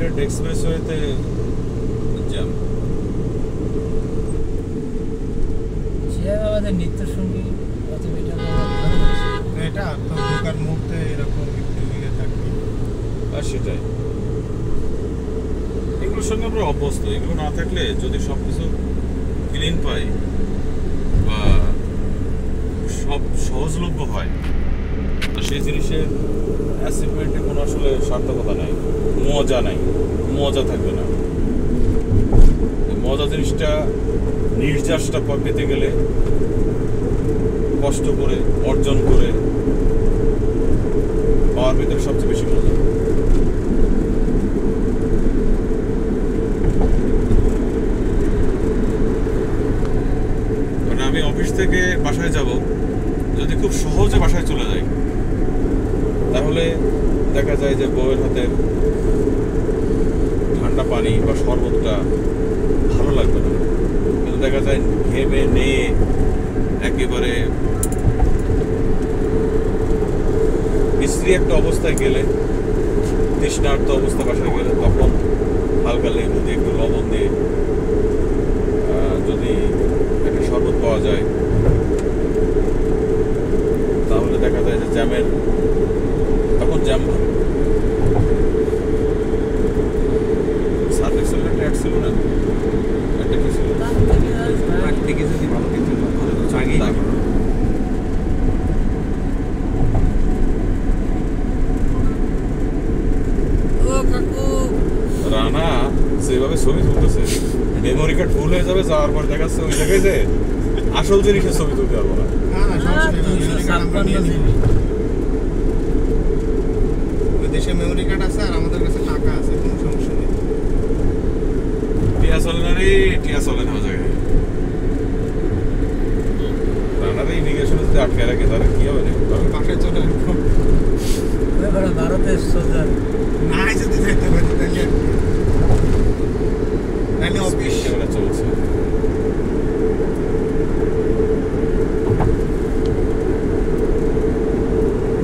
Sylhet এক্সপ্রেসওয়েতে jam. আমাদের নিত্য সঙ্গী এটা তো ঢোকার মুহূর্তে এরকম একটু ইয়ে থাকবে। আর সেটাই, এগুলোর সঙ্গে আমরা অভ্যস্ত। এগুলো না থাকলে যদি সব কিছু ক্লিন পাই বা সব সহজলভ্য হয়, তো সেই জিনিসের অ্যাচিভমেন্টে কোনো আসলে সার্থকতা নাই, মজা নাই, মজা থাকবে না। মজা জিনিসটা, নির্যাসটা পেতে গেলে কষ্ট করে অর্জন করে পাওয়ার ভিতরে সবচেয়ে বেশি মজা। মানে আমি অফিস থেকে বাসায় যাব, যদি খুব সহজে বাসায় চলে যাই, তাহলে দেখা যায় যে বউয়ের হাতের ঠান্ডা পানি বা শরবতটা ভালো লাগবে না। কিন্তু দেখা যায় ঘেমে নিয়ে একেবারে বিশ্রী একটা অবস্থায় গেলে, তৃষ্ণার্ত অবস্থা বাসায় গেলে, তখন হালকা লেবু দিয়ে একটু লবণ দিয়ে যদি একটা শরবত পাওয়া যায়, তাহলে দেখা যায় যে জ্যামের তখন জ্যাম ভালো। সার্ভিস অ্যাড ছিল না, একটা কি ছিল আগ থেকে যদি ভালো কিছু আগেই রানা সেভাবে ছবি তুলতেছে, মেমোরি কার্ড ফুল হয়ে যাবে, যাওয়ার পর দেখাচ্ছে ওই জায়গায় যে আসল জিনিসের ছবি তুলতে পারবো না। দেশে মেমোরি কার্ড আছে আর আমাদের কাছে টাকা আছে, কোনো সমস্যা নেই। টিয়া চলে না রে, টিয়া চলে না জায়গায়। রানার ইমিগ্রেশনে যদি আটকে রাখে তাহলে কি হবে? বাসায় চলে আসবো ভারতের সোজার না, যদি যাইতে পারি তাহলে অফিস সেগুলো চলছে।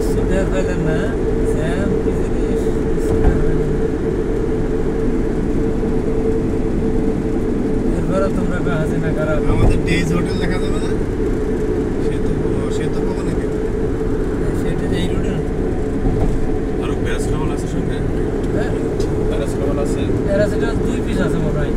সুদের ফেলেন না, জ্যাম কি জিনিস, এরপরে তোমরা হাসিনা খারাপ। আমাদের ডেজ হোটেল দেখা যাবে না, সে তো পাবো নাকি? সেটা এই রুটে আরো প্যারাসিটামল আছে সঙ্গে? হ্যাঁ, প্যারাসিটামল আছে, প্যারাসিটামল 2 পিস আছে মনে হয়।